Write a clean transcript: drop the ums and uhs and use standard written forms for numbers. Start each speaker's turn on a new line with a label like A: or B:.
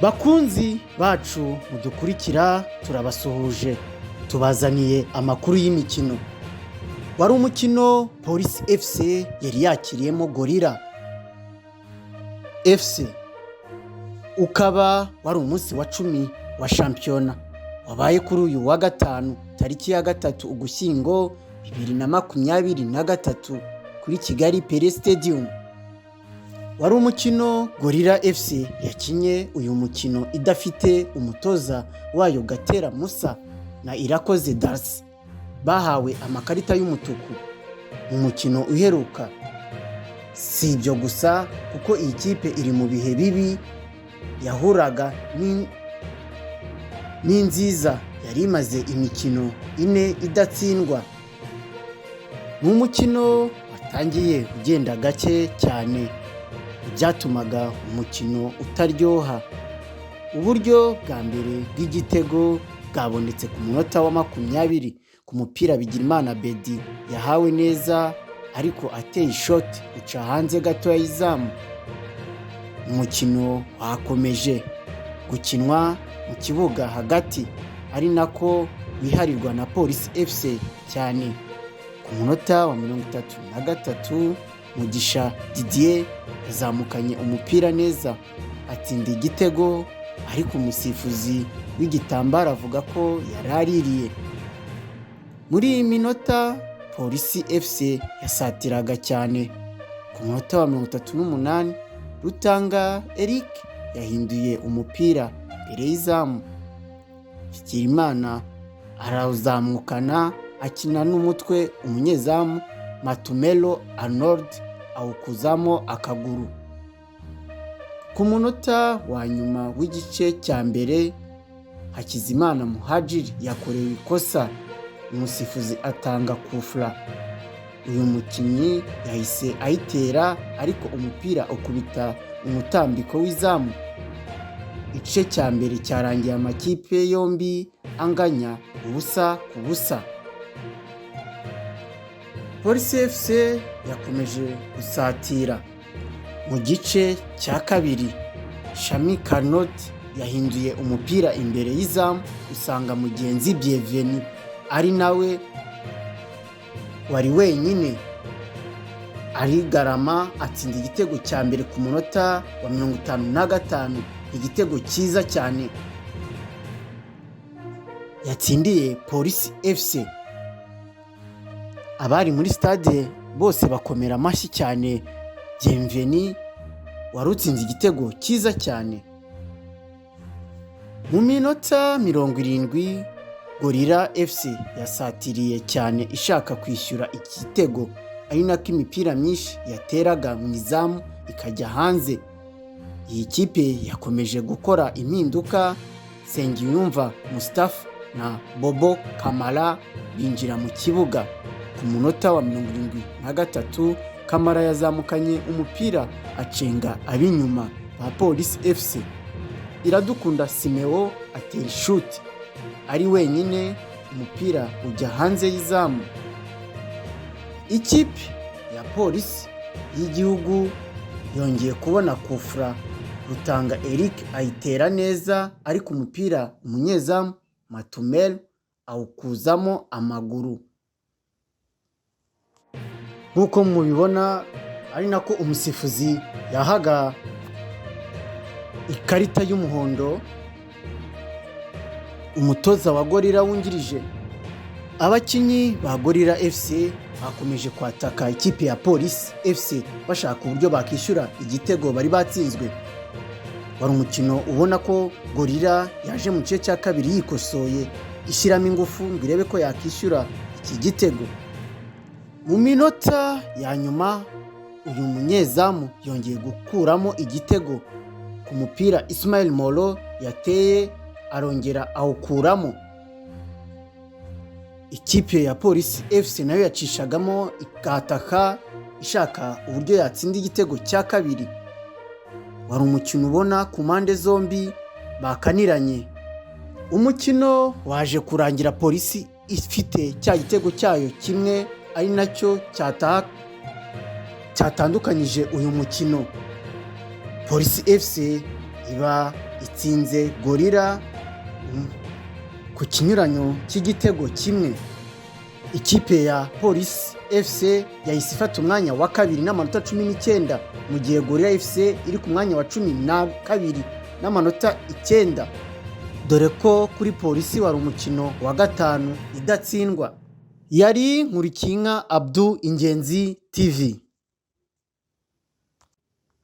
A: Bakunzi bacu mudukurikira turabasuhuje, tubazaniye amakuru y'imikino. Wari umukino Police FC yari yakiriyemo Gorilla FC, ukaba wari umunsi wa 10 wa shampiyona wabaye kuri uyu wa gatanu tariki ya 3 Ugushyingo 2023 kuri Kigali Pele Stadium. Wari umukino Gorilla FC yakinye uyu mukino idafite umutoza wayo Gatera Musa na Irakoze Darcy, bahawe amakarita y'umutuku mu mukino uheruka. Si ibyo gusa kuko iyi kipe iri mu bihe bibi, yahuraga n'inziza yari imaze imikino 4 idatsindwa. Mu mukino watangiye ugenda gake cyane, byatumaga umukino utaryoha. Uburyo bwa mbere bw'igitego bwabonetse ku munota wa 20 ku mupira Bigirimana Bedi yahawe neza, ariko ateye ishot uca hanze gato y'izamu. Umukino wakomeje gukinwa mu kibuga hagati, ari nako wiharirwa na Police FC cyane. Ku munota wa 33 Mugisha Didier yazamukanye umupira neza atsinda igitego, ariko umusifuzi w'igitambaro avuga ko yaraririye. Muri iyi minota Police FC yasatiraga cyane. Ku munota wa 38 Rutanga Eric yahinduye umupira mbere y'izamu. Bigirimana arawuzamukana akina n'umutwe umunyezamu Matumelo Arnold awukuzamo akaguru. Ku munota wa nyuma w'igice cya mbere Hakizimana Muhajiri yakorewe ikosa, umusifuzi atanga kufra. Uyu mukinnyi yahise ayitera, ariko umupira ukubita umutambiko w'izamu. Igice cya mbere cyarangiye amakipe yombi anganya 1-1. Police FC yakomeje gusatira. Mu gice cya kabiri Shami Karnot yahinduye umupira imbere y'izamu, usanga mugenzi Bienvenu ari nawe wari wenyine arigarama atsinda igitego cya mbere ku munota wa 55. Igitego cyiza cyane yatsindiye Police FC. Abari muri stade bose bakomera amashyi cyane Bienvenu warutsinze igitego cyiza cyane. Mu minota 70 Gorilla FC yasatiriye cyane ishaka kwishyura igitego, ari nako imipira myinshi yateraga mu izamu ikajya hanze. Iyi kipe yakomeje gukora impinduka. Sengiyumva Mustafa na Bobo Kamara binjira mu kibuga. Ku munota wa 73 Kamara yazamukanye umupira acenga ab'inyuma ba Police FC. Iradukunda Simeo atera shoot ari wenyine, umupira ujya hanze y'izamu. Ikipe ya Police y'igihugu yongeye kubona kufra. Rutanga Eric ayitera neza, ariko umupira umunyezamu Matumel awukuzamo amaguru. Nk'uko mubibona, ari nako umusifuzi yahaga ikarita y'umuhondo umutoza wa Gorilla wungirije. Abakinyi ba Gorilla FC bakomeje kwataka ikipe ya Police FC bashaka uburyo bakishyura igitego bari batsinzwe. Wari umukino ubona ko Gorilla yaje mu gice cya kabiri yikosoye, ishyiramo ingufu ngo irebe ko yakishyura iki gitego. Mu minota ya nyuma uyu munyezamu yongeye gukuramo igitego ku mupira Ismail Molo yateye, arongera awukuramo. Ikipe ya Police FC nayo yacishagamo ikataka ishaka uburyo yatsinda igitego cya kabiri. Wari umukino ubona ku mpande zombi bakaniranye. Umukino waje kurangira Police ifite cya gitego cyayo kimwe, ari nacyo cyatandukanyije uyu mukino. Police FC iba itsinze gorira ku kinyuranyo cy'igitego kimwe. Ikipe ya polisi FC yahise ifata umwanya wa kabiri n'amanota 19, mu gihe gorira FC iri ku mwanya wa 12 n'amanota 9, dore ko kuri polisi wari umukino wa gatanu idatsindwa. Yari Nkurikinka Abdou, Ingenzi TV.